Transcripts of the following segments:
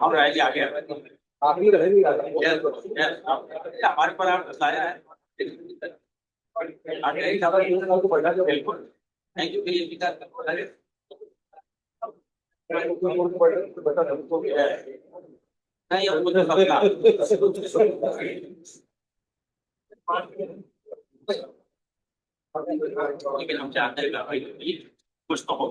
हम रहेंगे आगे आगे रहेंगे हमारे पर आप बताया है आगे को बढ़ा बिल्कुल थैंक यू नहीं अब मुझे लेकिन हम चाहते हैं कि कुछ तो हो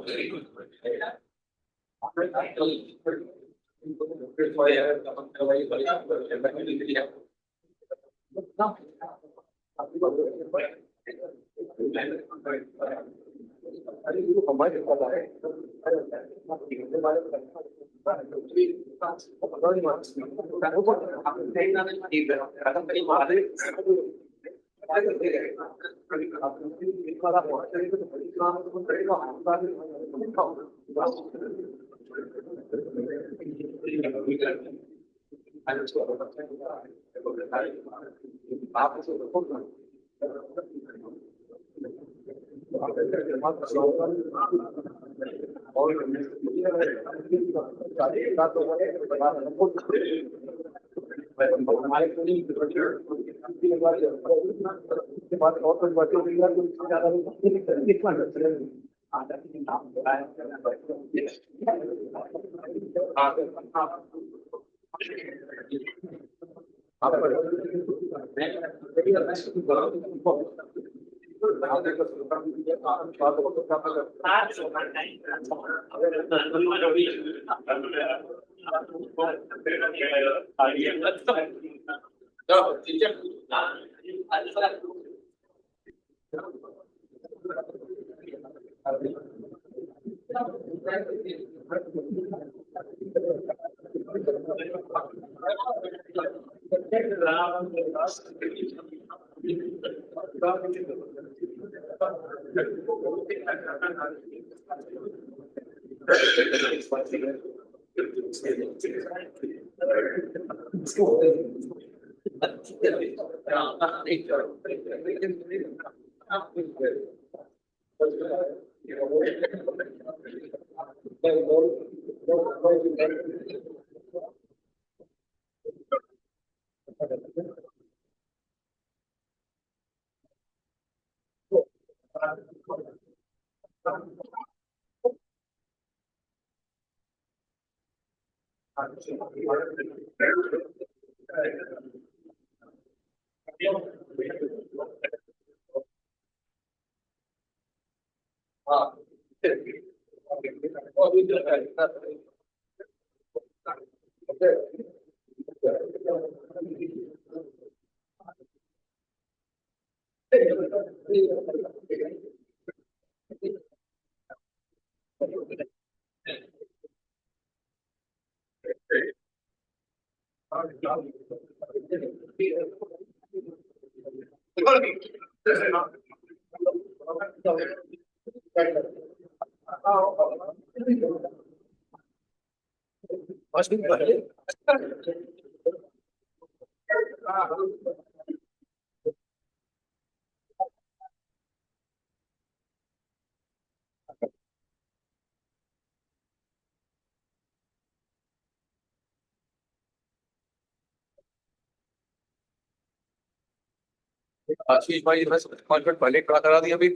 आशीष भाई बस कॉन्फ्रेंस पहले खड़ा करा दिया अभी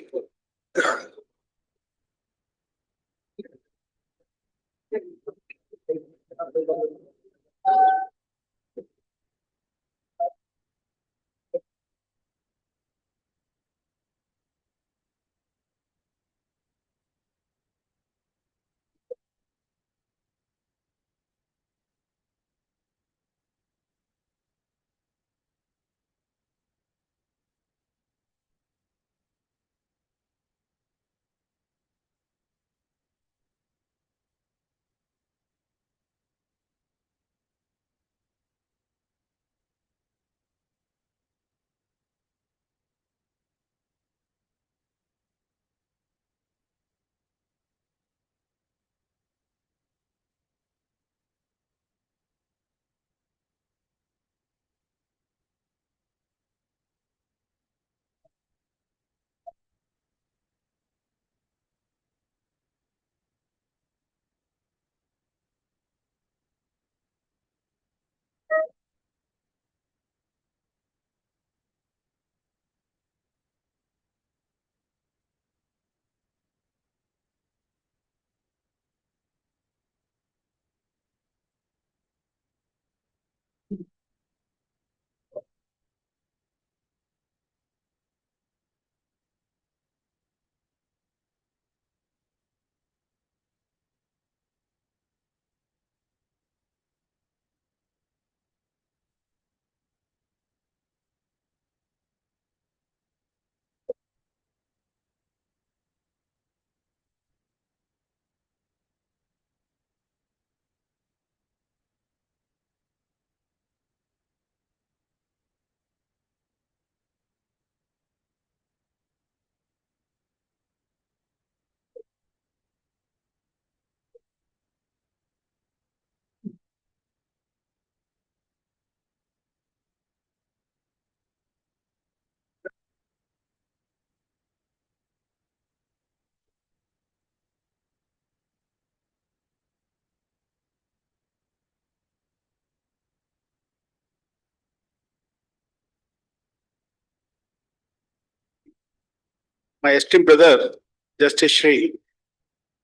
My esteemed brother, Justice Shri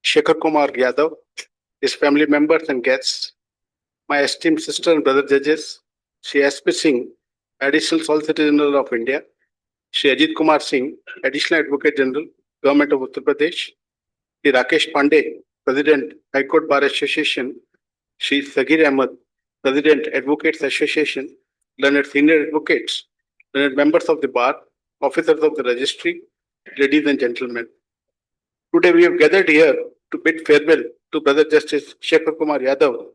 Shekhar Kumar Yadav, his family members and guests, my esteemed sister and brother judges, Shri S.P. Singh, Additional Solicitor General of India, Shri Ajit Kumar Singh, Additional Advocate General, Government of Uttar Pradesh, Shri Rakesh Pandey, President, High Court Bar Association, Shri Sagir Ahmed, President, Advocates Association, learned senior advocates, learned members of the bar, officers of the registry, ladies and gentlemen. Today we have gathered here to bid farewell to Brother Justice Shekhar Kumar Yadav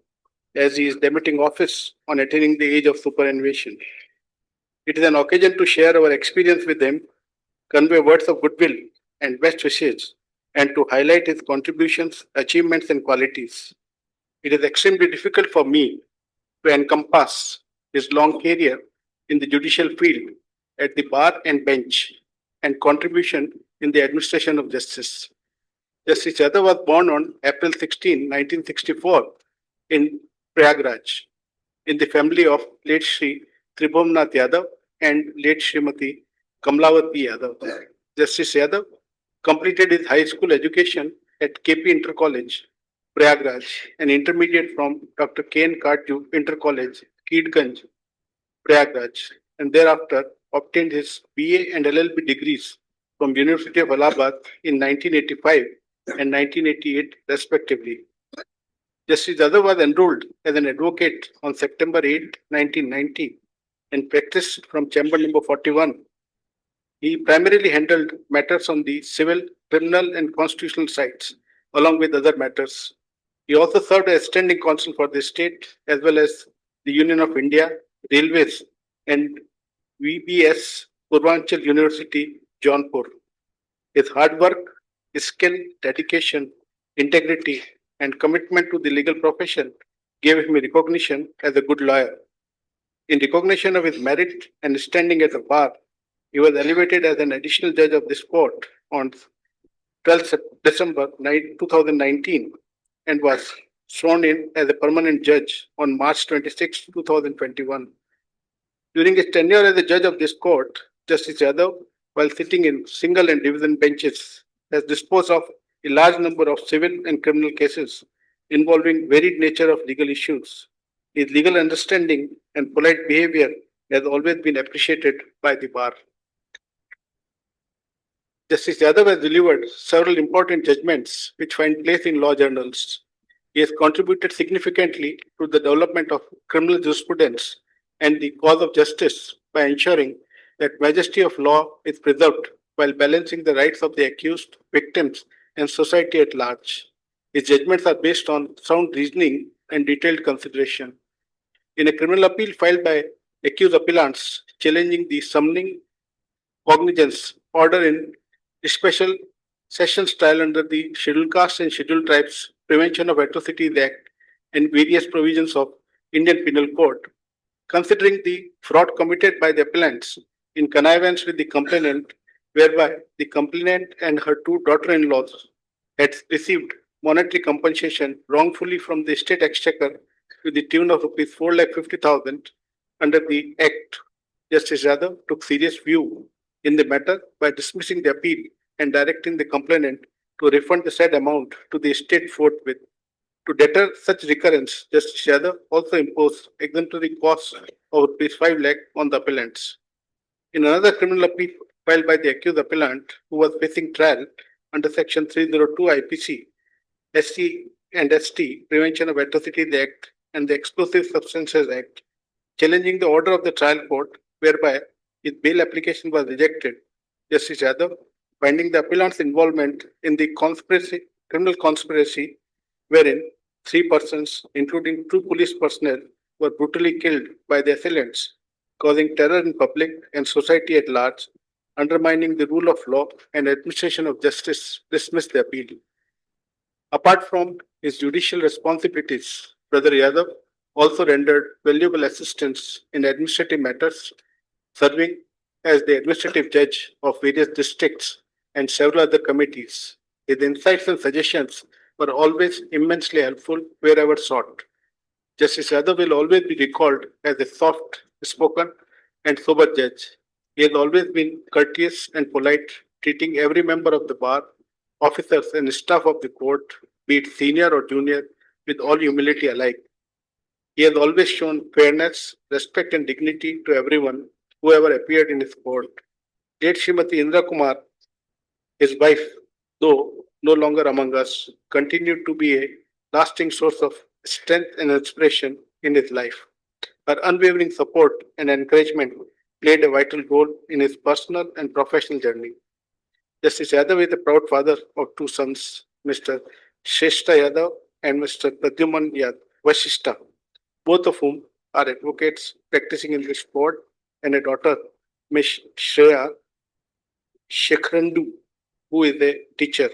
as he is demitting office on attaining the age of superannuation. It is an occasion to share our experience with him, convey words of goodwill and best wishes, and to highlight his contributions, achievements, and qualities. It is extremely difficult for me to encompass his long career in the judicial field at the bar and bench and contribution in the administration of justice. Justice Yadav was born on April 16, 1964 in Prayagraj in the family of late Sri Tribhumnath Yadav and late Srimati Kamlawati Yadav. Justice Yadav completed his high school education at KP Inter College, Prayagraj, and intermediate from Dr. K.N. Katju Inter College, Keedganj, Prayagraj, and thereafter obtained his BA and LLB degrees from University of Allahabad in 1985 and 1988 respectively. Justice Yadav was enrolled as an advocate on September 8, 1990 and practiced from chamber number 41. He primarily handled matters on the civil, criminal, and constitutional sides, along with other matters. He also served as standing counsel for the state as well as the Union of India, Railways, and VBS Purvanchal University, Jaunpur. His hard work, skill, dedication, integrity, and commitment to the legal profession gave him recognition as a good lawyer. In recognition of his merit and standing at the bar, he was elevated as an additional judge of this court on 12th December 2019 and was sworn in as a permanent judge on March 26, 2021. During his tenure as a judge of this court, Justice Yadav, while sitting in single and division benches, has disposed of a large number of civil and criminal cases involving varied nature of legal issues. His legal understanding and polite behavior has always been appreciated by the bar. Justice Yadav has delivered several important judgments which find place in law journals. He has contributed significantly to the development of criminal jurisprudence and the cause of justice by ensuring that majesty of law is preserved while balancing the rights of the accused, victims, and society at large. His judgments are based on sound reasoning and detailed consideration. In a criminal appeal filed by accused appellants challenging the summoning cognizance order in special sessions trial under the Scheduled Castes and Scheduled Tribes Prevention of Atrocities Act and various provisions of Indian Penal Code, considering the fraud committed by the appellants in connivance with the complainant, whereby the complainant and her two daughter-in-laws had received monetary compensation wrongfully from the state exchequer to the tune of rupees 4,50,000 under the Act. Justice Yadav took serious view in the matter by dismissing the appeal and directing the complainant to refund the said amount to the state forthwith. To deter such recurrence, Justice Yadav also imposed exemplary costs of rupees 5 lakh on the appellants. In another criminal appeal filed by the accused appellant, who was facing trial under Section 302 IPC, SC and ST Prevention of Atrocities Act and the Explosive Substances Act, challenging the order of the trial court whereby his bail application was rejected, Justice Yadav, finding the appellant's involvement in the criminal conspiracy wherein 3 persons, including 2 police personnel, were brutally killed by the assailants, causing terror in public and society at large, undermining the rule of law and administration of justice, dismissed the appeal. Apart from his judicial responsibilities, Brother Yadav also rendered valuable assistance in administrative matters, serving as the administrative judge of various districts and several other committees. His insights and suggestions were always immensely helpful wherever sought. Justice Yadav will always be recalled as a soft spoken and sober judge. He has always been courteous and polite treating every member of the bar, officers and staff of the court, be it senior or junior, with all humility alike. He has always shown fairness, respect and dignity to everyone who ever appeared in his court. Late Srimati Indra Kumar, his wife, though no longer among us, continued to be a lasting source of strength and inspiration in his life. Her unwavering support and encouragement played a vital role in his personal and professional journey. Justice Yadav is the proud father of two sons, Mr. Shrestha Yadav and Mr. Pradyuman Vasishta, both of whom are advocates practicing in this court, and a daughter, Ms. Shreya Shekharandu, who is a teacher.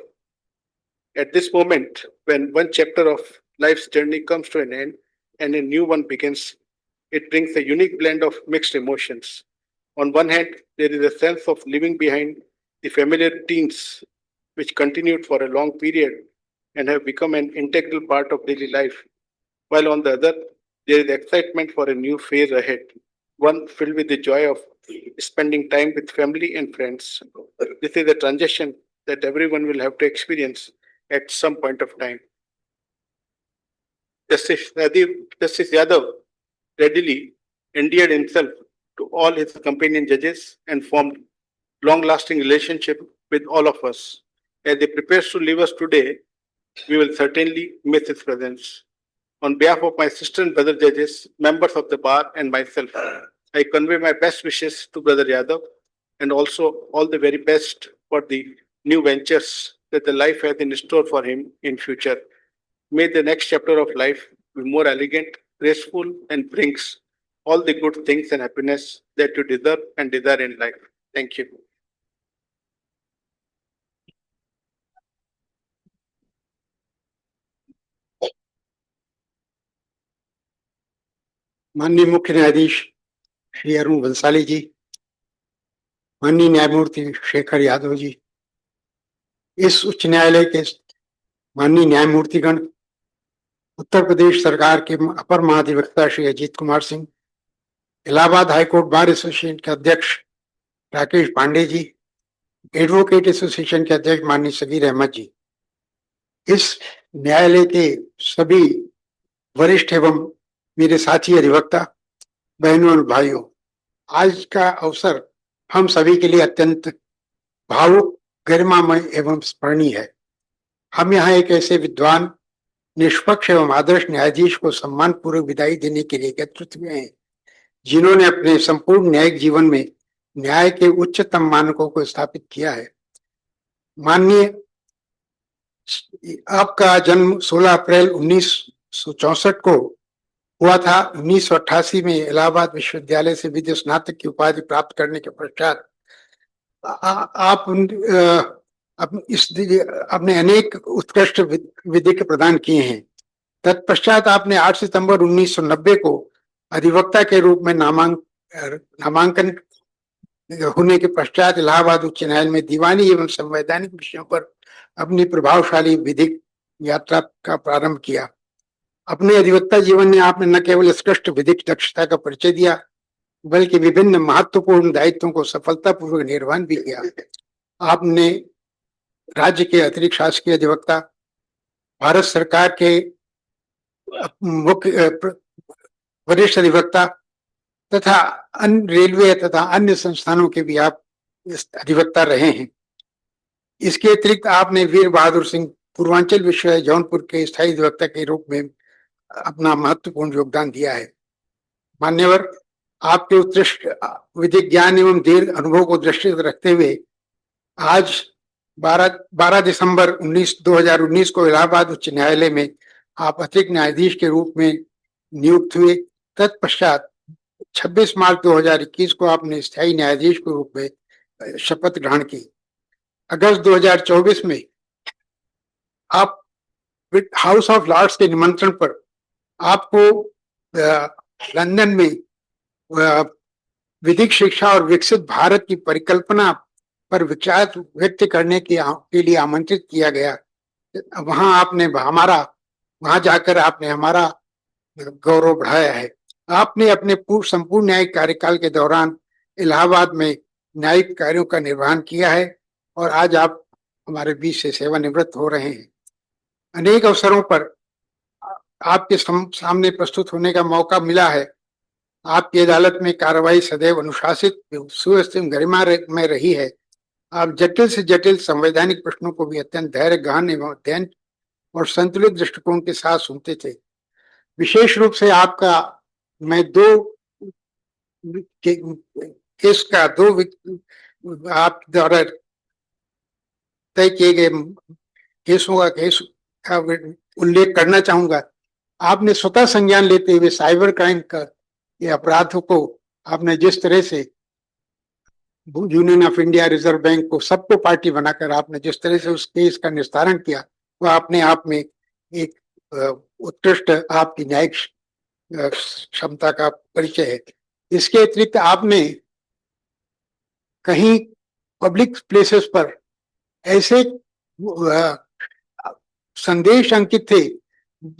At this moment, when one chapter of life's journey comes to an end and a new one begins, it brings a unique blend of mixed emotions. On one hand, there is a sense of leaving behind the familiar routines which continued for a long period and have become an integral part of daily life, while on the other, there is excitement for a new phase ahead, one filled with the joy of spending time with family and friends. This is a transition that everyone will have to experience at some point of time. Justice Yadav readily endeared himself to all his companion judges and formed long-lasting relationship with all of us. As he prepares to leave us today, we will certainly miss his presence. On behalf of my sister and brother judges, members of the bar and myself, I convey my best wishes to Brother Yadav and also all the very best for the new ventures that the life has in store for him in future. May the next chapter of life be more elegant, graceful, and brings all the good things and happiness that you deserve and desire in life. Thank you. माननीय मुख्य न्यायाधीश श्री अरुण बंसाली जी, माननीय न्यायमूर्ति शेखर यादव जी, इस उच्च न्यायालय के माननीय न्यायमूर्तिगण, उत्तर प्रदेश सरकार के अपर महाधिवक्ता Shri Ajit Kumar Singh, Allahabad high court bar association के अध्यक्ष राकेश पांडे जी, एडवोकेट एसोसिएशन के अध्यक्ष माननीय सगीर अहमद जी, इस न्यायालय के सभी वरिष्ठ एवं मेरे साथी अधिवक्ता बहनों और भाइयों, आज का अवसर हम सभी के लिए अत्यंत भावुक, गरिमामय एवं स्मरणीय है। हम यहाँ एक ऐसे विद्वान, निष्पक्ष एवं आदर्श न्यायाधीश को सम्मान पूर्वक विदाई देने के लिए एकत्रित हुए हैं, जिन्होंने अपने संपूर्ण न्यायिक जीवन में न्याय के उच्चतम मानकों को स्थापित किया है। माननीय, आपका जन्म 16 अप्रैल 1964 को हुआ था। 1988 में इलाहाबाद विश्वविद्यालय से विधि स्नातक की उपाधि प्राप्त करने के पश्चात आप अपने अनेक उत्कृष्ट विधि प्रदान किए हैं। तत्पश्चात आपने 8 सितंबर 1990 को अधिवक्ता के रूप में नामांकन होने के पश्चात इलाहाबाद उच्च न्यायालय में दीवानी एवं संवैधानिक विषयों पर अपनी प्रभावशाली विधिक यात्रा का प्रारंभ किया। अपने अधिवक्ता जीवन में आपने न केवल उत्कृष्ट विधिक दक्षता का परिचय दिया, बल्कि विभिन्न महत्वपूर्ण दायित्वों को सफलतापूर्वक निर्वहन भी किया। आपने राज्य के अतिरिक्त शासकीय अधिवक्ता, भारत सरकार के मुख्य वरिष्ठ अधिवक्ता तथा अन्य रेलवे तथा अन्य संस्थानों के भी आप अधिवक्ता रहे हैं। इसके अतिरिक्त आपने वीर बहादुर सिंह पूर्वांचल विश्वविद्यालय जौनपुर के स्थायी अधिवक्ता के रूप में अपना महत्वपूर्ण योगदान दिया है। मान्यवर, आपके उत्कृष्ट विधिक ज्ञान एवं दीर्घ अनुभव को दृष्टि रखते हुए आज 12 दिसंबर 2019 को इलाहाबाद उच्च न्यायालय में आप अतिरिक्त न्यायाधीश के रूप में नियुक्त हुए। तत्पश्चात 26 मार्च 2021 को आपने स्थायी न्यायाधीश के रूप में शपथ ग्रहण की। अगस्त 2024 में आप हाउस ऑफ लॉर्ड्स के निमंत्रण पर आपको लंदन में विधिक शिक्षा और विकसित भारत की परिकल्पना पर विचार व्यक्त करने के लिए आमंत्रित किया गया। वहां जाकर आपने हमारा गौरव बढ़ाया है। आपने अपने संपूर्ण न्यायिक कार्यकाल के दौरान इलाहाबाद में न्यायिक कार्यों का निर्वहन किया है और आज आप हमारे बीच से सेवानिवृत्त हो रहे हैं। अनेक अवसरों पर आपके सामने प्रस्तुत होने का मौका मिला है। आपकी अदालत में कार्रवाई सदैव अनुशासित, सुव्यवस्थित, गरिमा में रही है। आप जटिल से जटिल संवैधानिक प्रश्नों को भी अत्यंत धैर्य, गहन एवं अध्ययन और संतुलित दृष्टिकोण के साथ सुनते थे। विशेष रूप से आपका मैं केस का आप द्वारा तय किए गए केसों का उल्लेख करना चाहूंगा। आपने स्वतः संज्ञान लेते हुए साइबर क्राइम का ये अपराधों को आपने जिस तरह से union of India, reserve bank को सबको पार्टी बनाकर आपने जिस तरह से उस केस का निस्तारण किया, वह अपने आप में एक उत्कृष्ट आपकी न्यायिक क्षमता का परिचय है। इसके अतिरिक्त आपने कहीं पब्लिक प्लेसेस पर ऐसे संदेश अंकित थे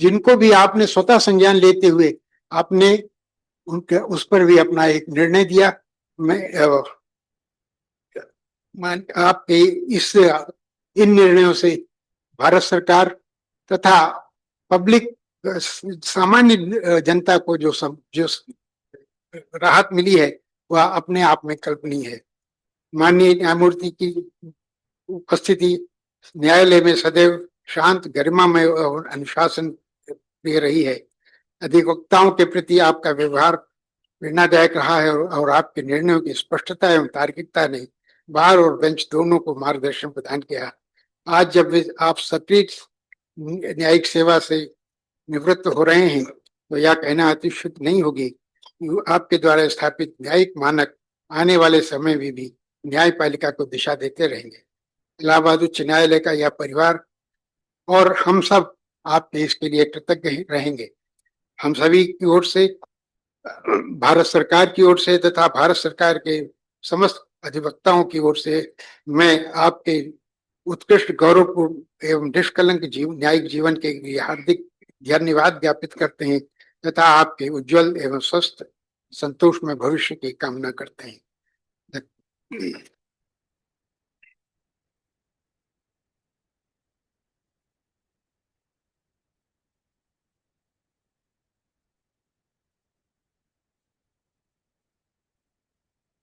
जिनको भी आपने स्वतः संज्ञान लेते हुए आपने उनके उस पर भी अपना एक निर्णय दिया। मैं आपके इन निर्णयों से भारत सरकार तथा पब्लिक, सामान्य जनता को जो राहत मिली है वह अपने आप में कल्पनीय है। माननीय न्यायमूर्ति की उपस्थिति न्यायालय में सदैव शांत, गरिमामय और अनुशासन प्रिय रही है। अधिवक्ताओं के प्रति आपका व्यवहार प्रेरणादायक रहा है और आपके निर्णयों की स्पष्टता एवं तार्किकता ने बार और बेंच दोनों को मार्गदर्शन प्रदान किया। आज जब आप सक्रिय न्यायिक सेवा से निवृत्त हो रहे हैं तो यह कहना अतिशयोक्ति नहीं होगी कि आपके द्वारा स्थापित न्यायिक मानक आने वाले समय में भी न्यायपालिका को दिशा देते रहेंगे। इलाहाबाद उच्च न्यायालय का यह परिवार और हम सब आपके इसके लिए कृतज्ञ रहेंगे। हम सभी की ओर से, भारत सरकार की ओर से तथा भारत सरकार के समस्त अधिवक्ताओं की ओर से मैं आपके उत्कृष्ट, गौरवपूर्ण एवं निष्कलंक न्यायिक जीवन के लिए हार्दिक धन्यवाद ज्ञापित करते हैं तथा आपके उज्जवल एवं स्वस्थ, संतोषमय भविष्य की कामना करते हैं।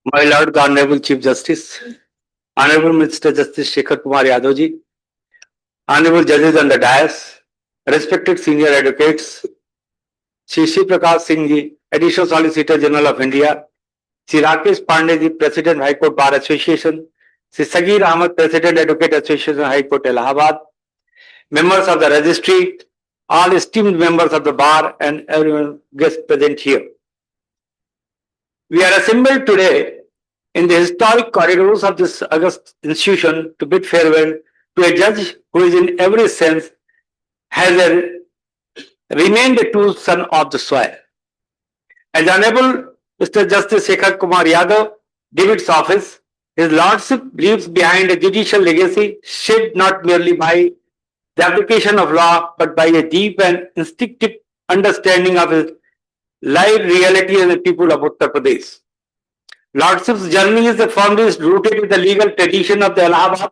My Lord, the Honorable Chief Justice, Honorable Mr. Justice Shekhar Kumar Yadav ji, Honorable Judges on the dais, respected senior advocates, Shri Prakash Singh ji, Additional Solicitor General of India, Shri Rakesh Pandey ji, President High Court Bar Association, Shri Sagir Ahmed, President Advocate Association High Court Allahabad, members of the registry, all esteemed members of the bar and everyone guests present here. We are assembled today in the historic corridors of this august institution to bid farewell to a judge who is in every sense has remained a true son of the soil. As Honorable Mr. Justice Shekhar Kumar Yadav leaves office, his lordship leaves behind a judicial legacy shaped not merely by the application of law but by a deep and instinctive understanding of his live reality as the people of Uttar Pradesh. Lordship's journey is firmly rooted in the legal tradition of the Allahabad.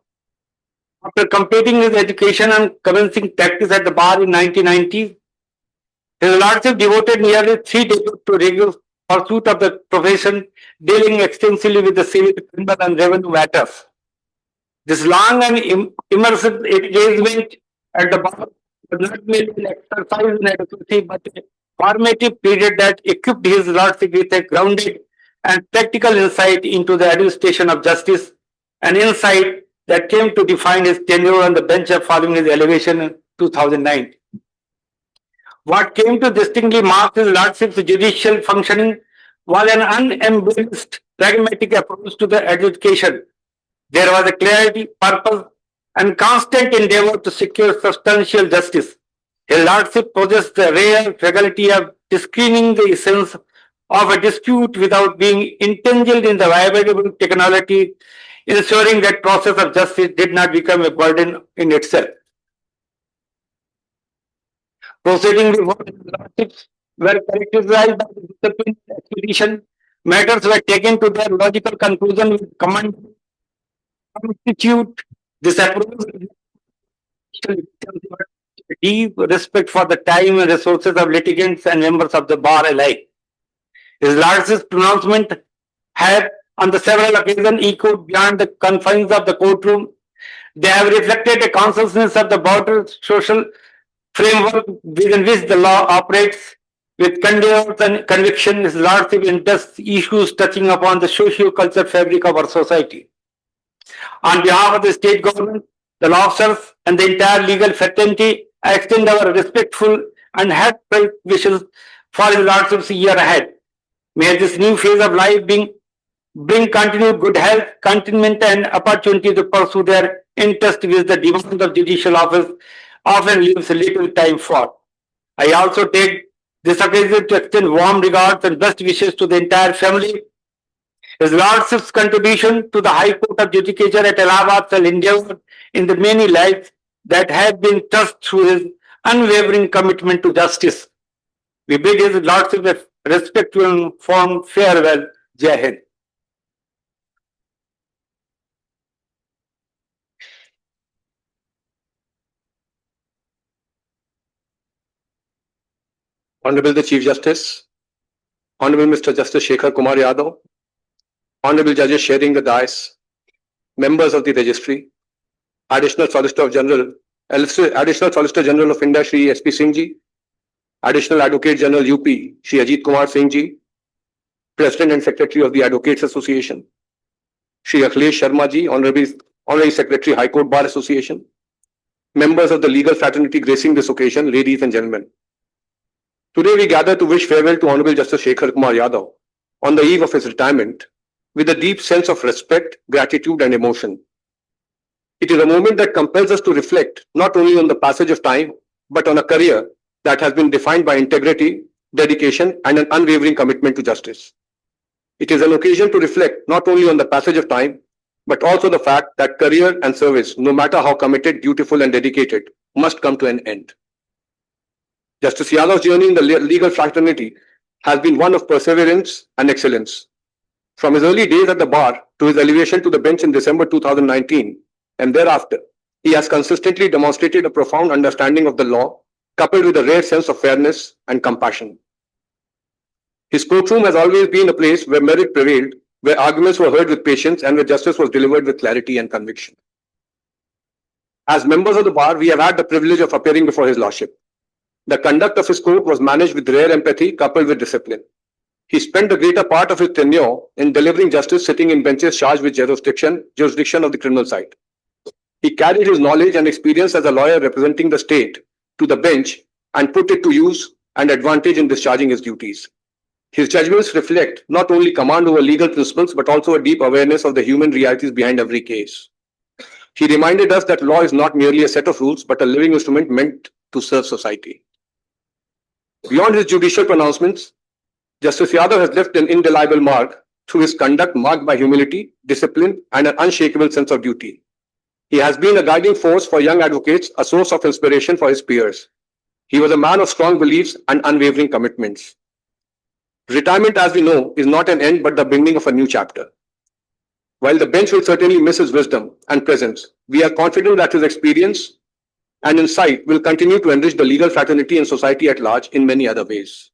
After completing his education and commencing practice at the bar in 1990, his Lordship devoted nearly 3 decades to rigorous pursuit of the profession, dealing extensively with the civil, criminal and revenue matters. This long and immersive engagement at the bar was not merely an exercise in advocacy but a formative period that equipped his Lordship with a grounded and practical insight into the administration of justice, an insight that came to define his tenure on the bench following his elevation in 2009. What came to distinctly mark his Lordship's judicial functioning was an unambiguous, pragmatic approach to the adjudication. There was a clarity, purpose, and constant endeavor to secure substantial justice. His Lordship possessed the rare faculty of discerning the essence of a dispute without being entangled in the viable technology, ensuring that process of justice did not become a burden in itself. Proceedings before his Lordships were characterized by the disciplined expedition. Matters were taken to their logical conclusion with command constitute this approval deep respect for the time and resources of litigants and members of the bar alike. His lordship's pronouncement have on the several occasions echoed beyond the confines of the courtroom. They have reflected a consciousness of the broader social framework within which the law operates. With candor and conviction, his lordship enters issues touching upon the socio-cultural fabric of our society. On behalf of the state government, the law officers, and the entire legal fraternity, I extend our respectful and heartfelt wishes for his lordship's year ahead. May this new phase of life bring continued good health, contentment, and opportunity to pursue their interest with the demand of judicial office often leaves little time for. I also take this occasion to extend warm regards and best wishes to the entire family. His lordship's contribution to the High Court of Judicature at Allahabad shall endure in the many lives that have been touched through his unwavering commitment to justice. We bid his lordship a respectful and fond farewell. Jai Hind. Honorable the Chief Justice, Honorable Mr. Justice Shekhar Kumar Yadav, Honorable Judges sharing the dais, members of the registry, Additional Solicitor General of India, Shri S.P. Singh Ji, Additional Advocate General UP, Shri Ajit Kumar Singh Ji, President and Secretary of the Advocates Association, Shri Akhilesh Sharma Ji, Honorary Secretary, High Court Bar Association, members of the legal fraternity gracing this occasion, ladies and gentlemen. Today we gather to wish farewell to Honorable Justice Shekhar Kumar Yadav on the eve of his retirement with a deep sense of respect, gratitude and emotion. It is a moment that compels us to reflect not only on the passage of time, but on a career that has been defined by integrity, dedication and an unwavering commitment to justice. It is an occasion to reflect not only on the passage of time, but also the fact that career and service, no matter how committed, dutiful and dedicated, must come to an end. Justice Yadav's journey in the legal fraternity has been one of perseverance and excellence. From his early days at the bar to his elevation to the bench in December 2019 and thereafter, he has consistently demonstrated a profound understanding of the law, coupled with a rare sense of fairness and compassion. His courtroom has always been a place where merit prevailed, where arguments were heard with patience and where justice was delivered with clarity and conviction. As members of the bar, we have had the privilege of appearing before his lordship. The conduct of his court was managed with rare empathy coupled with discipline. He spent the greater part of his tenure in delivering justice sitting in benches charged with jurisdiction of the criminal side. He carried his knowledge and experience as a lawyer representing the state to the bench and put it to use and advantage in discharging his duties. His judgments reflect not only command over legal principles, but also a deep awareness of the human realities behind every case. He reminded us that law is not merely a set of rules, but a living instrument meant to serve society. Beyond his judicial pronouncements, Justice Yadav has left an indelible mark through his conduct marked by humility, discipline, and an unshakable sense of duty. He has been a guiding force for young advocates, a source of inspiration for his peers. He was a man of strong beliefs and unwavering commitments. Retirement, as we know, is not an end but the beginning of a new chapter. While the bench will certainly miss his wisdom and presence, we are confident that his experience and insight will continue to enrich the legal fraternity and society at large in many other ways.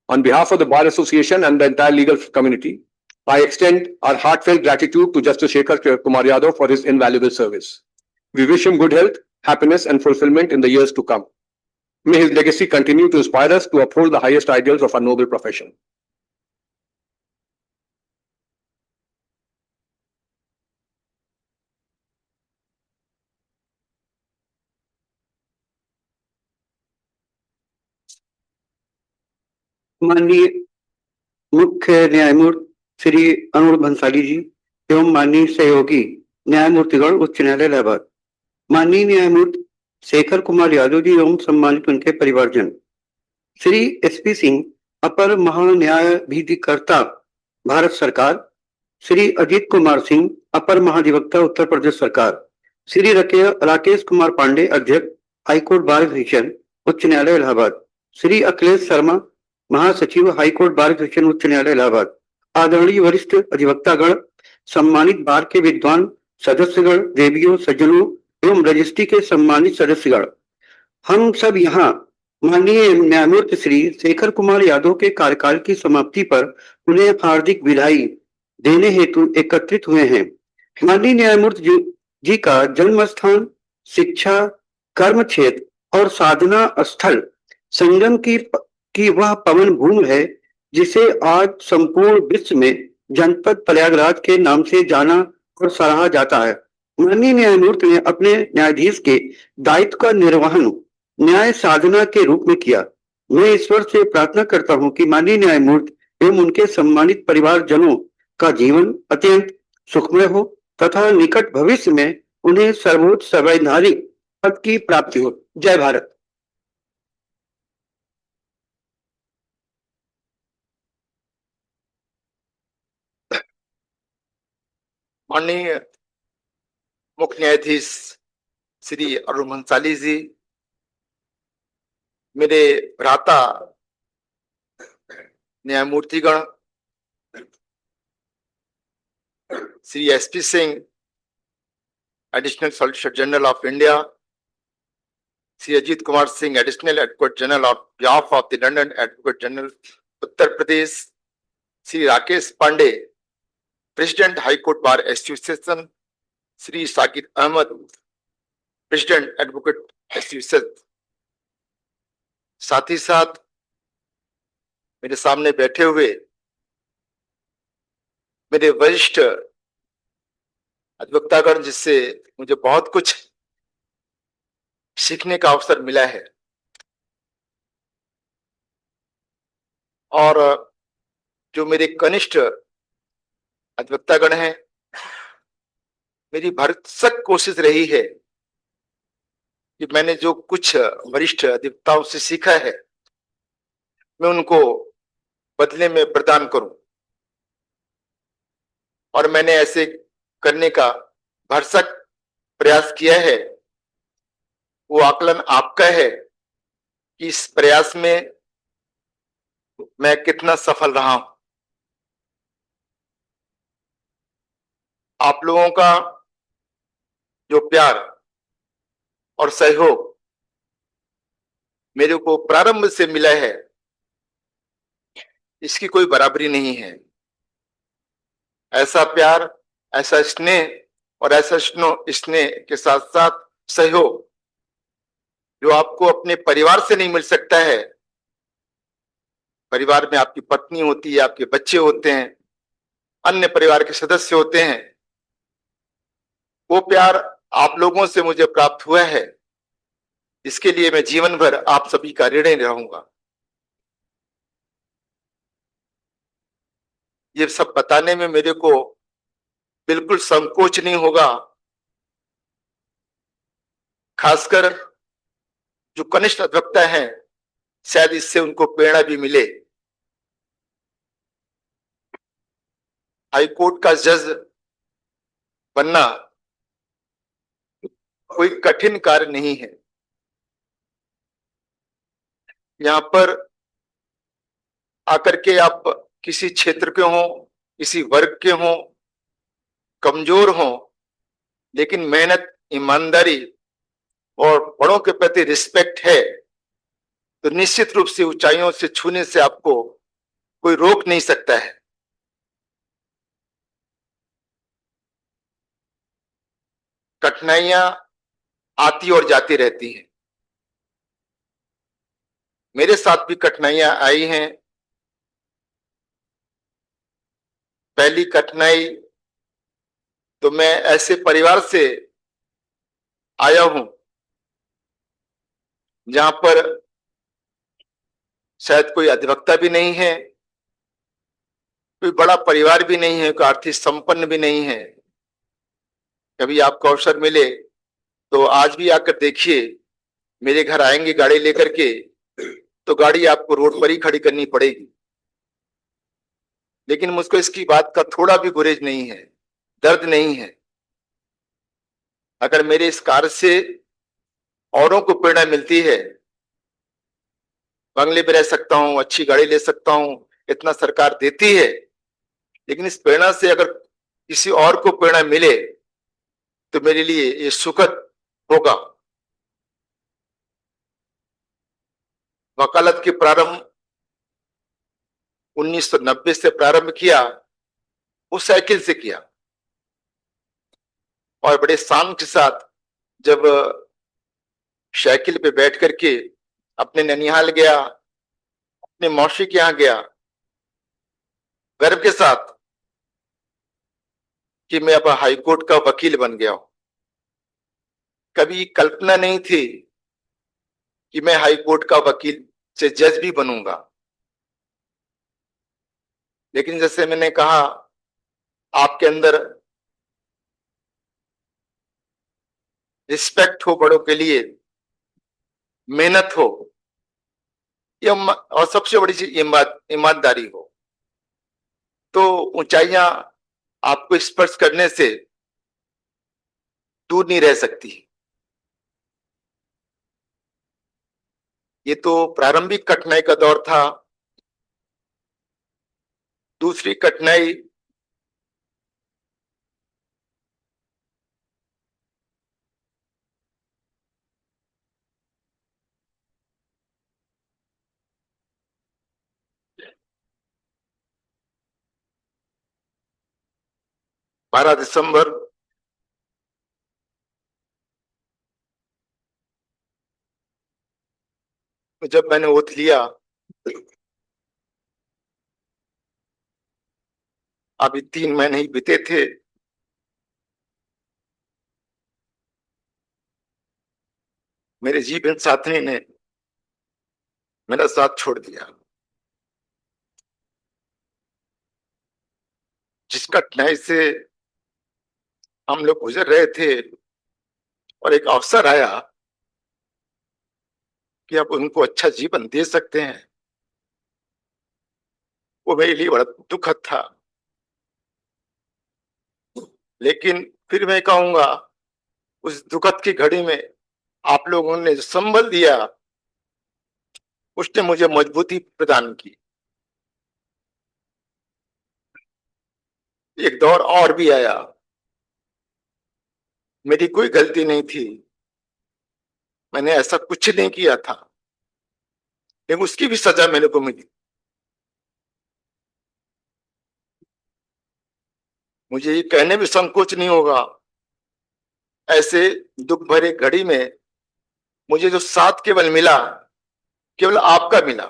On behalf of the Bar Association and the entire legal community, I extend our heartfelt gratitude to Justice Shekhar Kumar Yadav for his invaluable service. We wish him good health, happiness and fulfillment in the years to come. May his legacy continue to inspire us to uphold the highest ideals of our noble profession. माननीय मुख्य न्यायमूर्ति श्री अनुर बंसाली जी एवं माननीय सहयोगी न्यायमूर्तिगण उच्च न्यायालय इलाहाबाद, माननीय न्यायमूर्ति शेखर कुमार यादव जी एवं सम्मानित उनके परिवारजन, श्री एसपी सिंह अपर महान्यायाधीकर्ता भारत सरकार, श्री अजीत कुमार सिंह अपर महाधिवक्ता उत्तर प्रदेश सरकार, श्री राकेश कुमार पांडे अध्यक्ष हाईकोर्ट बार एसोसिएशन उच्च न्यायालय इलाहाबाद, श्री अखिलेश शर्मा महासचिव हाईकोर्ट बार एसोसिएशन उच्च न्यायालय इलाहाबाद, आदरणीय वरिष्ठ अधिवक्तागण, सम्मानित बार के विद्वान सदस्यगण, देवियों, सज्जनों एवं रजिस्ट्री के सम्मानित सदस्यगण, हम सब यहाँ माननीय न्यायमूर्ति श्री शेखर कुमार यादव के कार्यकाल की समाप्ति पर उन्हें हार्दिक बधाई देने हेतु एकत्रित हुए हैं। माननीय न्यायमूर्ति जी का जन्म स्थान, शिक्षा, कर्म क्षेत्र और साधना स्थल संगम की वह पवन भूमि है जिसे आज संपूर्ण विश्व में जनपद प्रयागराज के नाम से जाना और सराहा जाता है। माननीय न्यायमूर्ति ने अपने न्यायाधीश के दायित्व का निर्वहन न्याय साधना के रूप में किया। मैं ईश्वर से प्रार्थना करता हूं कि माननीय न्यायमूर्ति एवं उनके सम्मानित परिवारजनों का जीवन अत्यंत सुखमय हो तथा निकट भविष्य में उन्हें सर्वोच्च संवैधानिक पद की प्राप्ति हो। जय भारत। माननीय मुख्य न्यायाधीश श्री अरुण भंसाली जी, मेरे भ्राता न्यायमूर्तिगण, Shri SP Singh, additional solicitor general of India, Shri Ajit Kumar Singh, additional advocate general of behalf of the London advocate general Uttar Pradesh, Shri Rakesh Pandey, president high court bar association, Shri Saqib Ahmad, president advocate association, साथ ही साथ मेरे सामने बैठे हुए मेरे वरिष्ठ अधिवक्तागण, जिससे मुझे बहुत कुछ सीखने का अवसर मिला है, और जो मेरे कनिष्ठ अधिवक्तागण हैं, मेरी भरसक कोशिश रही है कि मैंने जो कुछ वरिष्ठ अधिवक्ताओं से सीखा है मैं उनको बदले में प्रदान करूं, और मैंने ऐसे करने का भरसक प्रयास किया है। वो आकलन आपका है कि इस प्रयास में मैं कितना सफल रहा हूं। आप लोगों का जो प्यार और सहयोग मेरे को प्रारंभ से मिला है, इसकी कोई बराबरी नहीं है। ऐसा प्यार, ऐसा स्नेह और ऐसा स्नेह के साथ साथ सहयोग जो आपको अपने परिवार से नहीं मिल सकता है। परिवार में आपकी पत्नी होती है, आपके बच्चे होते हैं, अन्य परिवार के सदस्य होते हैं। वो प्यार आप लोगों से मुझे प्राप्त हुआ है, इसके लिए मैं जीवन भर आप सभी का ऋणी रहूंगा। ये सब बताने में मेरे को बिल्कुल संकोच नहीं होगा, खासकर जो कनिष्ठ अधिवक्ता हैं, शायद इससे उनको प्रेरणा भी मिले। हाई कोर्ट का जज बनना कोई कठिन कार्य नहीं है। यहां पर आकर के आप किसी क्षेत्र के हों, किसी वर्ग के हों, कमजोर हों, लेकिन मेहनत, ईमानदारी और बड़ों के प्रति रिस्पेक्ट है, तो निश्चित रूप से ऊंचाइयों से छूने से आपको कोई रोक नहीं सकता है। कठिनाइयां आती और जाती रहती हैं। मेरे साथ भी कठिनाइयां आई हैं। पहली कठिनाई तो मैं ऐसे परिवार से आया हूं जहां पर शायद कोई अधिवक्ता भी नहीं है, कोई बड़ा परिवार भी नहीं है, कोई आर्थिक संपन्न भी नहीं है। कभी आपको अवसर मिले तो आज भी आकर देखिए, मेरे घर आएंगे गाड़ी लेकर के तो गाड़ी आपको रोड पर ही खड़ी करनी पड़ेगी, लेकिन मुझको इसकी बात का थोड़ा भी गुरेज नहीं है, दर्द नहीं है। अगर मेरे इस कार्य से औरों को प्रेरणा मिलती है, बंगले पे रह सकता हूं, अच्छी गाड़ी ले सकता हूं, इतना सरकार देती है, लेकिन इस प्रेरणा से अगर किसी और को प्रेरणा मिले तो मेरे लिए ये सुखद होगा। वकालत के प्रारंभ 1990 से प्रारंभ किया, उस साइकिल से किया, और बड़े शान के साथ जब साइकिल पे बैठ करके अपने ननिहाल गया, अपने मौसी के यहाँ गया, गर्व के साथ कि मैं अब हाईकोर्ट का वकील बन गया हूं। कभी कल्पना नहीं थी कि मैं हाईकोर्ट का वकील से जज भी बनूंगा। लेकिन जैसे मैंने कहा, आपके अंदर रिस्पेक्ट हो बड़ों के लिए, मेहनत हो, और सबसे बड़ी चीज ईमानदारी हो, तो ऊंचाइयां आपको स्पर्श करने से दूर नहीं रह सकती। ये तो प्रारंभिक कठिनाई का दौर था। दूसरी कठिनाई बारह दिसंबर जब मैंने ओथ लिया, अभी 3 महीने ही बीते थे, मेरे जीवन साथी ने मेरा साथ छोड़ दिया। जिस कठिनाई से हम लोग गुजर रहे थे, और एक अवसर आया कि अब उनको अच्छा जीवन दे सकते हैं, वो मेरे लिए बड़ा दुखद था। लेकिन फिर मैं कहूंगा, उस दुखद की घड़ी में आप लोगों ने जो संबल दिया, उसने मुझे मजबूती प्रदान की। एक दौर और भी आया, मेरी कोई गलती नहीं थी, मैंने ऐसा कुछ नहीं किया था, लेकिन उसकी भी सजा मेरे को मिली। मुझे ये कहने में संकोच नहीं होगा, ऐसे दुख भरे घड़ी में मुझे जो साथ केवल मिला, केवल आपका मिला।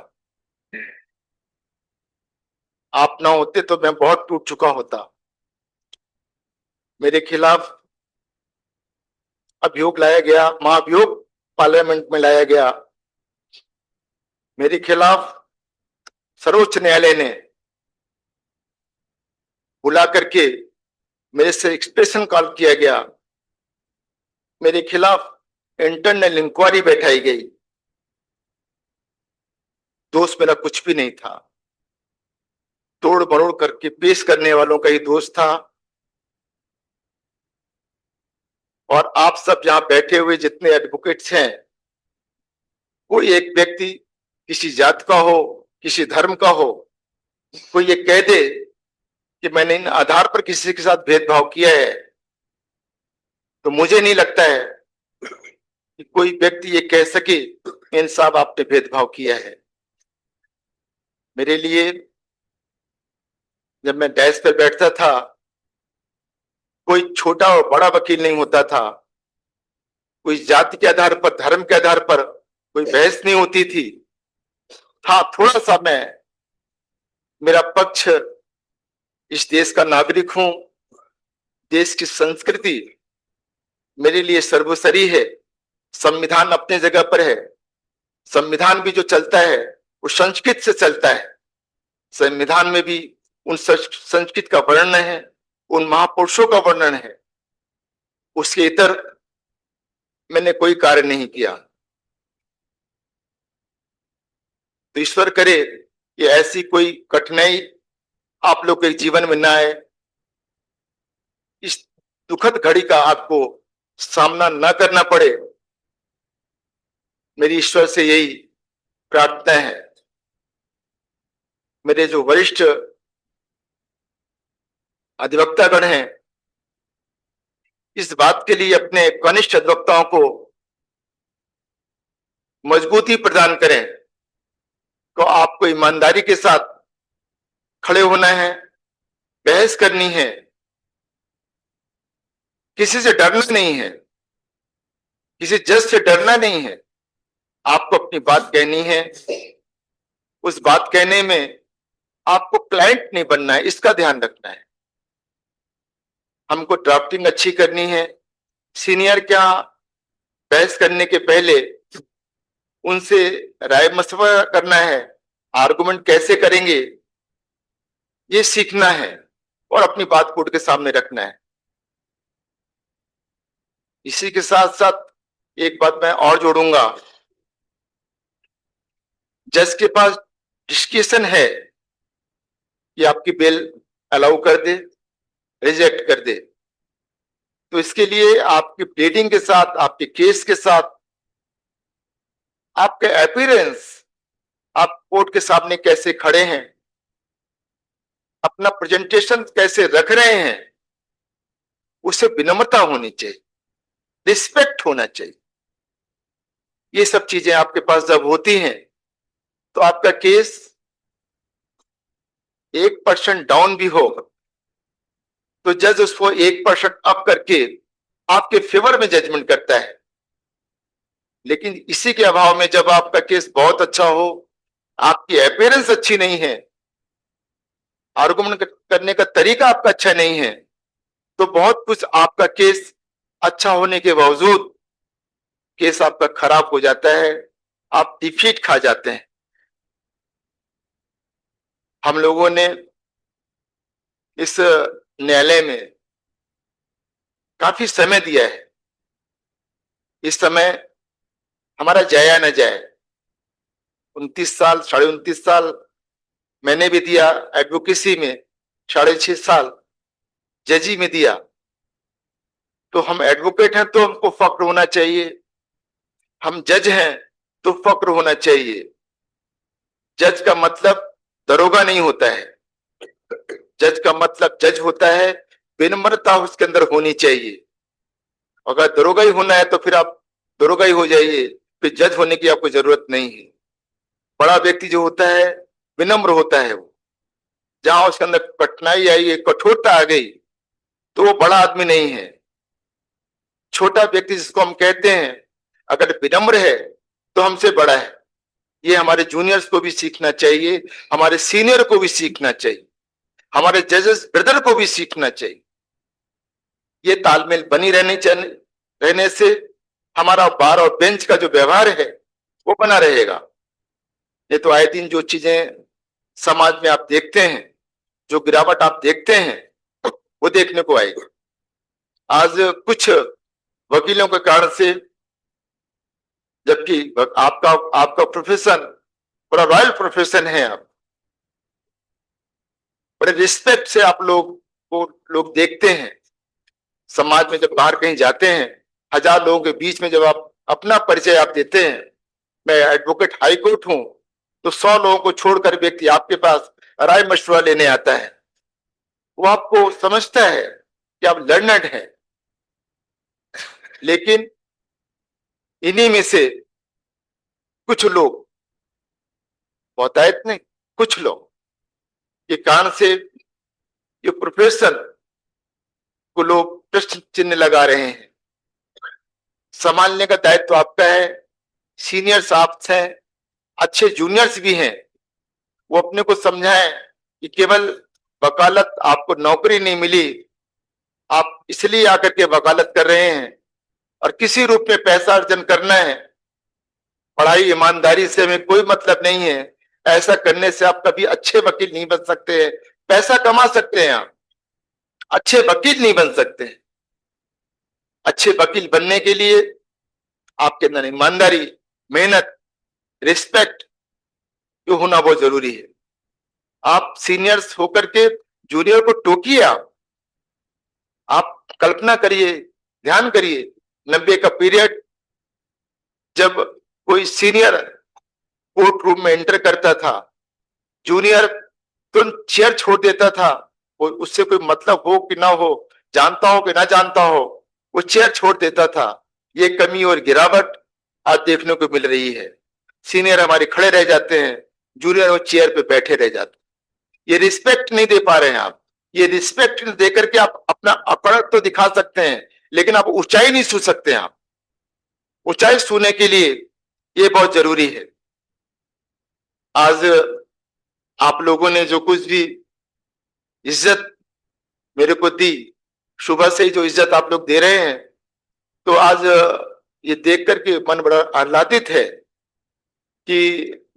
आप ना होते तो मैं बहुत टूट चुका होता। मेरे खिलाफ अभियोग लाया गया, महाभियोग पार्लियामेंट में लाया गया। मेरे खिलाफ सर्वोच्च न्यायालय ने बुला करके मेरे से एक्सप्रेशन कॉल किया गया। मेरे खिलाफ इंटरनल इंक्वायरी बैठाई गई। दोष मेरा कुछ भी नहीं था, तोड़ मरोड़ करके पेश करने वालों का ही दोष था। और आप सब यहां बैठे हुए जितने एडवोकेट्स हैं, कोई एक व्यक्ति किसी जात का हो, किसी धर्म का हो, कोई ये कह दे कि मैंने इन आधार पर किसी के साथ भेदभाव किया है, तो मुझे नहीं लगता है कि कोई व्यक्ति ये कह सके इन साहब आपने भेदभाव किया है। मेरे लिए जब मैं डैश पर बैठता था, कोई छोटा और बड़ा वकील नहीं होता था, कोई जाति के आधार पर, धर्म के आधार पर कोई बहस नहीं होती थी। हाँ, थोड़ा सा मैं, मेरा पक्ष, इस देश का नागरिक हूं, देश की संस्कृति मेरे लिए सर्वोपरि है, संविधान अपने जगह पर है। संविधान भी जो चलता है वो संस्कृत से चलता है। संविधान में भी उन संस्कृत का वर्णन है, उन महापुरुषों का वर्णन है। उसके इतर मैंने कोई कार्य नहीं किया। तो ईश्वर करे कि ऐसी कोई कठिनाई आप लोग के जीवन में ना आए, इस दुखद घड़ी का आपको सामना ना करना पड़े, मेरी ईश्वर से यही प्रार्थना है। मेरे जो वरिष्ठ अधिवक्तागण हैं, इस बात के लिए अपने कनिष्ठ अधिवक्ताओं को मजबूती प्रदान करें तो आपको ईमानदारी के साथ खड़े होना है, बहस करनी है, किसी से डरना नहीं है, किसी जज से डरना नहीं है। आपको अपनी बात कहनी है। उस बात कहने में आपको क्लाइंट नहीं बनना है, इसका ध्यान रखना है। हमको ड्राफ्टिंग अच्छी करनी है। सीनियर क्या, बहस करने के पहले उनसे राय मशवरा करना है, आर्गुमेंट कैसे करेंगे ये सीखना है और अपनी बात कोर्ट के सामने रखना है। इसी के साथ साथ एक बात मैं और जोड़ूंगा, जज के पास डिस्क्रिप्शन है कि आपकी बेल अलाउ कर दे, रिजेक्ट कर दे। तो इसके लिए आपकी प्लेडिंग के साथ, आपके केस के साथ, आपके अपीयरेंस, आप कोर्ट के सामने कैसे खड़े हैं, अपना प्रेजेंटेशन कैसे रख रहे हैं, उससे विनम्रता होनी चाहिए, रिस्पेक्ट होना चाहिए। ये सब चीजें आपके पास जब होती हैं तो आपका केस 1% डाउन भी हो तो जज उसको 1% अप करके आपके फेवर में जजमेंट करता है। लेकिन इसी के अभाव में जब आपका केस बहुत अच्छा हो, आपकी अपीयरेंस अच्छी नहीं है, आर्गुमेंट करने का तरीका आपका अच्छा नहीं है, तो बहुत कुछ आपका केस अच्छा होने के बावजूद केस आपका खराब हो जाता है, आप डिफीट खा जाते हैं। हम लोगों ने इस न्यायालय में काफी समय दिया है। इस समय हमारा जाया न जाए, 29 साल, 29.5 साल मैंने भी दिया एडवोकेसी में, 6.5 साल जजी में दिया। तो हम एडवोकेट हैं तो हमको फक्र होना चाहिए, हम जज हैं तो फक्र होना चाहिए। जज का मतलब दरोगा नहीं होता है, जज का मतलब जज होता है, विनम्रता उसके अंदर होनी चाहिए। अगर दरोगा ही होना है तो फिर आप दरोगा ही हो जाइए, फिर जज होने की आपको जरूरत नहीं है। बड़ा व्यक्ति जो होता है विनम्र होता है, वो जहां उसके अंदर कठिनाई आई, कठोरता आ गई, तो वो बड़ा आदमी नहीं है। छोटा व्यक्ति जिसको हम कहते हैं, अगर विनम्र है तो हमसे बड़ा है। ये हमारे जूनियर्स को भी सीखना चाहिए, हमारे सीनियर को भी सीखना चाहिए, हमारे जजेस ब्रदर को भी सीखना चाहिए। ये तालमेल बनी रहने से हमारा बार और बेंच का जो व्यवहार है वो बना रहेगा। ये तो आए दिन जो चीजें समाज में आप देखते हैं, जो गिरावट आप देखते हैं, वो देखने को आएगी। आज कुछ वकीलों के कारण से, जबकि आपका प्रोफेशन बड़ा रॉयल प्रोफेशन है, आप बड़े रिस्पेक्ट से आप लोग देखते हैं। समाज में जब बाहर कहीं जाते हैं, 1000 लोगों के बीच में जब आप अपना परिचय आप देते हैं, मैं एडवोकेट हाई कोर्ट हूं, तो 100 लोगों को छोड़कर व्यक्ति आपके पास राय मशवरा लेने आता है। वो आपको समझता है कि आप लर्नड हैं। लेकिन इन्हीं में से कुछ लोग, बहुतायत नहीं, कुछ लोग के कारण से ये प्रोफेशन को लोग प्रश्न चिन्ह लगा रहे हैं। संभालने का दायित्व तो आपका है, सीनियर्स आप हैं, अच्छे जूनियर्स भी हैं, वो अपने को समझाएं कि केवल वकालत आपको नौकरी नहीं मिली, आप इसलिए आकर के वकालत कर रहे हैं और किसी रूप में पैसा अर्जन करना है। पढ़ाई ईमानदारी से हमें कोई मतलब नहीं है। ऐसा करने से आप कभी अच्छे वकील नहीं बन सकते हैं। पैसा कमा सकते हैं आप, अच्छे वकील नहीं बन सकते। अच्छे वकील बनने के लिए आपके अंदर ईमानदारी, मेहनत, रिस्पेक्ट जो होना बहुत जरूरी है। आप सीनियर्स होकर के जूनियर को टोकिए। आप कल्पना करिए, ध्यान करिए, 90 का पीरियड जब कोई सीनियर कोर्ट रूम में एंटर करता था, जूनियर तुरंत चेयर छोड़ देता था। उससे कोई मतलब हो कि ना हो, जानता हो कि ना जानता हो, वो चेयर छोड़ देता था। ये कमी और गिरावट आज देखने को मिल रही है। सीनियर हमारे खड़े रह जाते हैं, जूनियर वो चेयर पे बैठे रह जाते हैं। ये रिस्पेक्ट नहीं दे पा रहे हैं आप। ये रिस्पेक्ट दे करके आप अपना अकड़ तो दिखा सकते हैं, लेकिन आप ऊंचाई नहीं छू सकते हैं। आप ऊंचाई छूने के लिए ये बहुत जरूरी है। आज आप लोगों ने जो कुछ भी इज्जत मेरे को दी, सुबह से ही जो इज्जत आप लोग दे रहे हैं, तो आज ये देख करके मन बड़ा आह्लादित है कि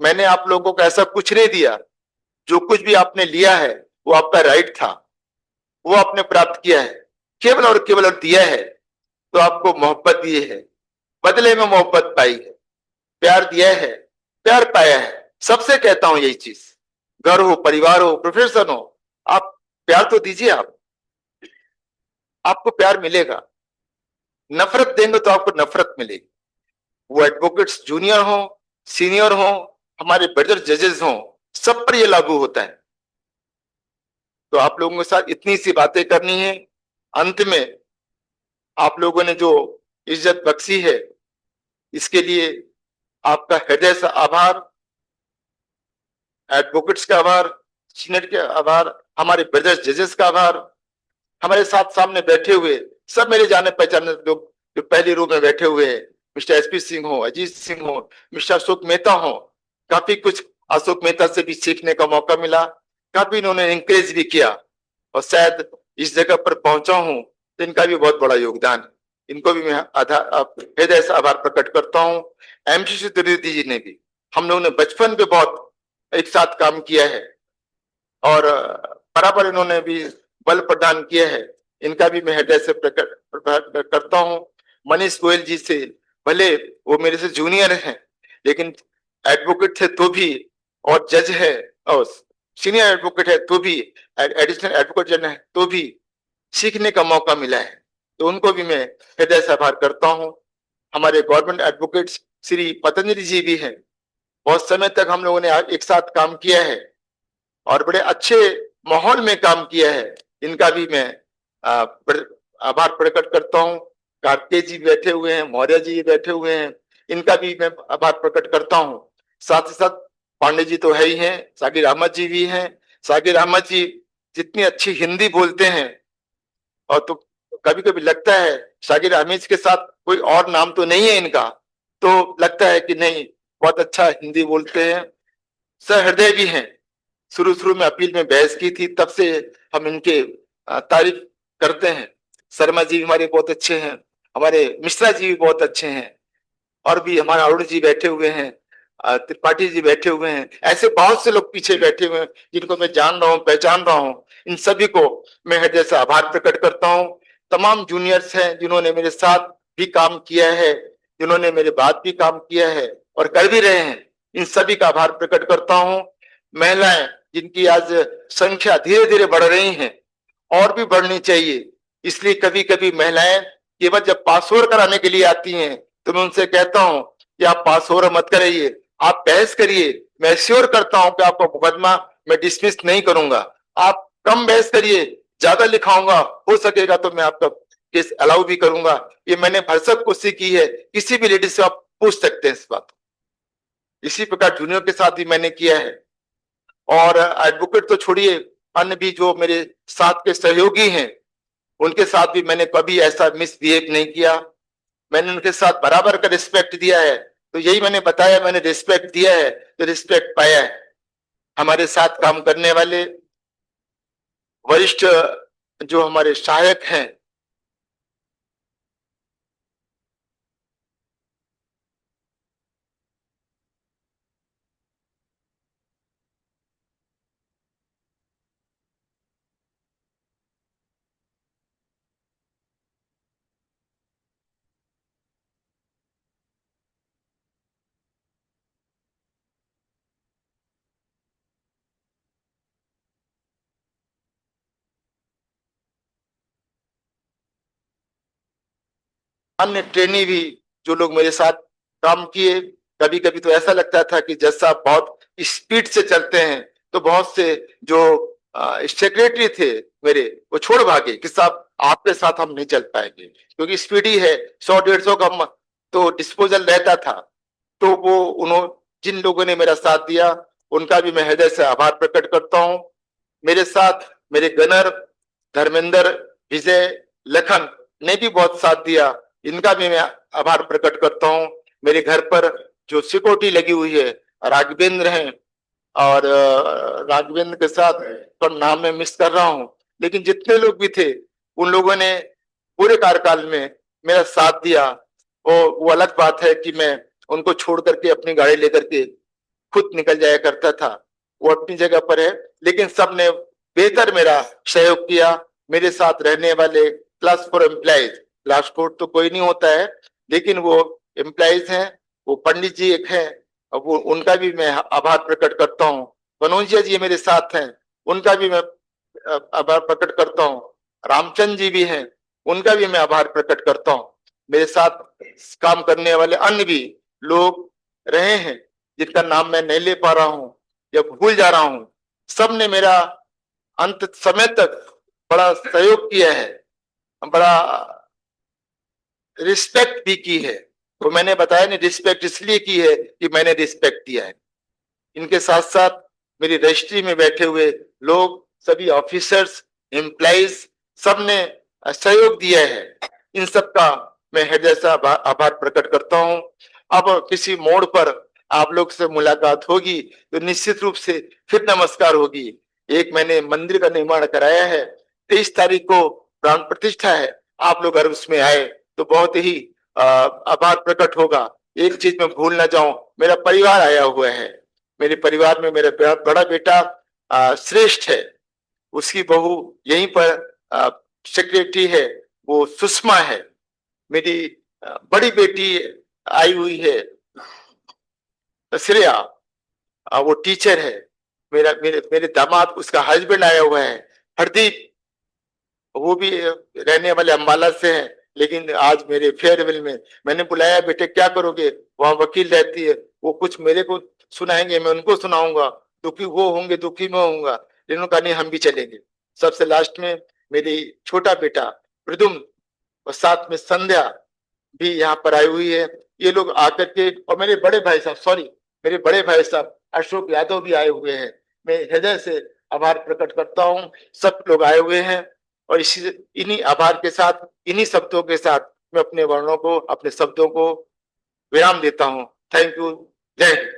मैंने आप लोगों को ऐसा कुछ नहीं दिया। जो कुछ भी आपने लिया है वो आपका राइट था, वो आपने प्राप्त किया है, केवल और केवल और दिया है। तो आपको मोहब्बत दी है, बदले में मोहब्बत पाई है, प्यार दिया है, प्यार पाया है। सबसे कहता हूं यही चीज, घर हो, परिवार हो, प्रोफेशन हो, आप प्यार तो दीजिए। आपको प्यार मिलेगा। नफरत देंगे तो आपको नफरत मिलेगी। वो एडवोकेट्स जूनियर हो, सीनियर हो, हमारे ब्रदर जजेस हो, सब पर ये लागू होता है। तो आप लोगों के साथ इतनी सी बातें करनी है। अंत में आप लोगों ने जो इज्जत बख्शी है, इसके लिए आपका हृदय से आभार, एडवोकेट्स का आभार, सीनियर का आभार, हमारे ब्रदर जजेस का आभार, हमारे साथ सामने बैठे हुए सब मेरे जाने पहचाने लोग जो पहली रो में बैठे हुए हैं, मिस्टर एसपी सिंह हो, अजीत सिंह हो, मिस्टर अशोक मेहता हो। काफी कुछ अशोक मेहता से भी सीखने का मौका मिला, काफी इन्होंने इंकरेज भी किया, और शायद इस जगह पर पहुंचा हूं तो इनका भी बहुत बड़ा योगदान है। इनको भी मैं हृदय से आभार प्रकट करता हूँ। एमसी त्रिवेदी जी ने भी, हम लोगों ने बचपन पे बहुत एक साथ काम किया है और बराबर इन्होंने भी बल प्रदान किया है। इनका भी मैं हृदय से प्रकट करता हूँ। मनीष गोयल जी से, भले वो मेरे से जूनियर हैं, लेकिन एडवोकेट थे तो भी, और जज है और सीनियर एडवोकेट है तो भी, एडिशनल एडवोकेट जनरल है तो भी सीखने का मौका मिला है। तो उनको भी मैं हृदय से आभार करता हूँ। हमारे गवर्नमेंट एडवोकेट्स श्री पतंजलि जी भी हैं, बहुत समय तक हम लोगों ने एक साथ काम किया है और बड़े अच्छे माहौल में काम किया है। इनका भी मैं आभार प्रकट करता हूँ। कार्तिकेय जी बैठे हुए हैं, मौर्य जी बैठे हुए हैं, इनका भी मैं आभार प्रकट करता हूँ। साथ ही साथ पांडे जी तो है ही हैं, साकिर अहमद जी भी हैं। साकिर अहमद जी जितनी अच्छी हिंदी बोलते हैं, और तो कभी कभी लगता है साकिर अहमद के साथ कोई और नाम तो नहीं है इनका, तो लगता है कि नहीं, बहुत अच्छा हिंदी बोलते हैं, सहृदय भी हैं। शुरू में अपील में बहस की थी, तब से हम इनके तारीफ करते हैं। शर्मा जी हमारे बहुत अच्छे हैं, हमारे मिश्रा जी भी बहुत अच्छे हैं, और भी हमारे अरुण जी बैठे हुए हैं, त्रिपाठी जी बैठे हुए हैं। ऐसे बहुत से लोग पीछे बैठे हुए हैं जिनको मैं जान रहा हूँ, पहचान रहा हूँ। इन सभी को मैं हृदय से आभार प्रकट करता हूँ। तमाम जूनियर्स हैं जिन्होंने मेरे साथ भी काम किया है, जिन्होंने मेरे बाद भी काम किया है और कर भी रहे हैं, इन सभी का आभार प्रकट करता हूँ। महिलाएं जिनकी आज संख्या धीरे धीरे बढ़ रही हैं, और भी बढ़नी चाहिए। इसलिए कभी कभी महिलाएं केवल जब पासओवर कराने के लिए आती हैं तो मैं उनसे कहता हूं कि आप पासओवर मत कराइए, आप बहस करिए। मैं श्योर करता हूं कि आपका मुकदमा मैं डिसमिस नहीं करूंगा। आप कम बहस करिए, ज्यादा लिखाऊंगा, हो सकेगा तो मैं आपका केस अलाउ भी करूंगा। ये मैंने भरसक कोशिश की है, किसी भी लेडीज से आप पूछ सकते हैं इस बात। इसी प्रकार जूनियर के साथ भी मैंने किया है, और एडवोकेट तो छोड़िए, अन्य भी जो मेरे साथ के सहयोगी हैं उनके साथ भी मैंने कभी ऐसा मिसबिहेव नहीं किया। मैंने उनके साथ बराबर का रिस्पेक्ट दिया है। तो यही मैंने बताया, मैंने रिस्पेक्ट दिया है तो रिस्पेक्ट पाया है। हमारे साथ काम करने वाले वरिष्ठ जो हमारे सहायक हैं, अन्य ट्रेनी भी जो लोग मेरे साथ काम किए, कभी कभी तो ऐसा लगता था कि जज साहब बहुत स्पीड से चलते हैं, तो बहुत से जो सेक्रेटरी थे मेरे, वो छोड़ भागे कि साहब आपके साथ हम नहीं चल पाएंगे, क्योंकि स्पीड ही है, 100-150 का तो डिस्पोजल रहता था। तो वो उन्होंने, जिन लोगों ने मेरा साथ दिया, उनका भी मैं हृदय से आभार प्रकट करता हूँ। मेरे साथ मेरे गनर धर्मेंद्र, विजय, लखन ने भी बहुत साथ दिया, इनका भी मैं आभार प्रकट करता हूँ। मेरे घर पर जो सिक्योरिटी लगी हुई है, राघवेंद्र हैं, और राघवेंद्र के साथ तो नाम मैं मिस कर रहा हूँ, लेकिन जितने लोग भी थे उन लोगों ने पूरे कार्यकाल में मेरा साथ दिया। वो अलग बात है कि मैं उनको छोड़ करके अपनी गाड़ी लेकर के खुद निकल जाया करता था, वो अपनी जगह पर है, लेकिन सबने बेहतर मेरा सहयोग किया। मेरे साथ रहने वाले क्लास 4 एम्प्लॉइज, क्लास 4 तो कोई नहीं होता है, लेकिन वो एम्प्लॉइज हैं, वो पंडित जी एक हैं, वो उनका भी मैं आभार प्रकट करता हूँ। मनोजिया जी मेरे साथ हैं, उनका भी मैं आभार प्रकट करता हूँ। रामचंद्र जी भी हैं, उनका भी मैं आभार प्रकट करता हूँ। मेरे साथ काम करने वाले अन्य भी लोग रहे हैं, जिनका नाम मैं नहीं ले पा रहा हूँ या भूल जा रहा हूँ, सबने मेरा अंत समय तक बड़ा सहयोग किया है, बड़ा रिस्पेक्ट भी की है। तो मैंने बताया नहीं, रिस्पेक्ट इसलिए की है कि मैंने रिस्पेक्ट दिया है। इनके साथ साथ मेरी रजिस्ट्री में बैठे हुए लोग, सभी ऑफिसर्स, एम्प्लॉइज, सबने सहयोग दिया है। इन सब का मैं हृदय से आभार प्रकट करता हूँ। अब किसी मोड़ पर आप लोग से मुलाकात होगी तो निश्चित रूप से फिर नमस्कार होगी। एक मैंने मंदिर का निर्माण कराया है, 23 तारीख को प्राण प्रतिष्ठा है। आप लोग अगर उसमें आए तो बहुत ही आभार प्रकट होगा। एक चीज मैं भूल ना जाऊं, मेरा परिवार आया हुआ है। मेरे परिवार में मेरा बड़ा बेटा श्रेष्ठ है, उसकी बहू यहीं पर सेक्रेटरी है, वो सुषमा है। मेरी बड़ी बेटी आई हुई है श्रेया, वो टीचर है। मेरे दामाद, उसका हस्बैंड आया हुआ है हरदीप, वो भी रहने वाले अम्बाला से हैं, लेकिन आज मेरे फेयरवेल में मैंने बुलाया, बेटे क्या करोगे, वहां वकील रहती है, वो कुछ मेरे को सुनाएंगे, मैं उनको सुनाऊंगा, दुखी वो होंगे, दुखी मैं होऊंगा, लेकिन कहा नहीं हम भी चलेंगे। सबसे लास्ट में मेरी छोटा बेटा प्रदुम और साथ में संध्या भी यहाँ पर आई हुई है। ये लोग आकर के, और मेरे बड़े भाई साहब, सॉरी, मेरे बड़े भाई साहब अशोक यादव भी आए हुए हैं। मैं हृदय से आभार प्रकट करता हूँ, सब लोग आए हुए हैं। और इसी, इन्हीं आभार के साथ, इन्हीं शब्दों के साथ मैं अपने वर्णों को, अपने शब्दों को विराम देता हूँ। Thank you. जय हिंद।